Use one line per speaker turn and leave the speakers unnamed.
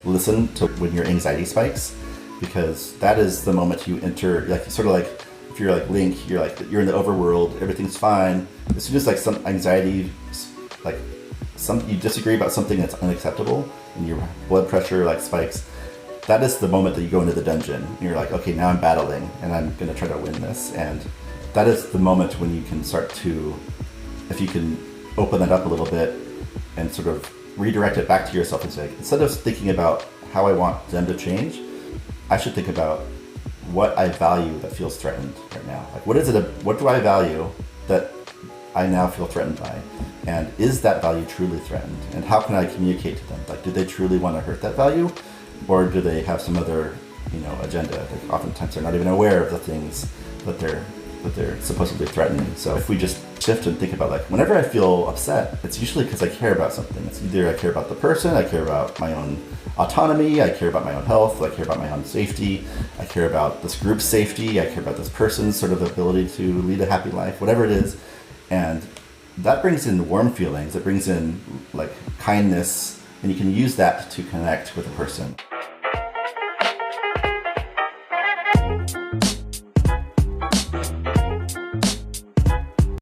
listen to when your anxiety spikes, because that is the moment you enter, like sort of like if you're like Link, you're in the overworld, everything's fine. As soon as like some anxiety, like you disagree about something that's unacceptable and your blood pressure like spikes, that is the moment that you go into the dungeon. And you're like, okay, now I'm battling and I'm gonna try to win this. And that is the moment when you can start to, if you can open that up a little bit and sort of redirect it back to yourself and say, instead of thinking about how I want them to change, I should think about what I value that feels threatened right now. Like, what do I value that I now feel threatened by? And is that value truly threatened? And how can I communicate to them? Like, do they truly want to hurt that value? Or do they have some other, agenda? Like, oftentimes they're not even aware of the things that they're supposedly threatening. So if we just shift and think about, like, whenever I feel upset, it's usually because I care about something. It's either I care about the person, I care about my own autonomy, I care about my own health, I care about my own safety, I care about this group's safety, I care about this person's sort of ability to lead a happy life, whatever it is. And that brings in warm feelings, it brings in like kindness, and you can use that to connect with a person.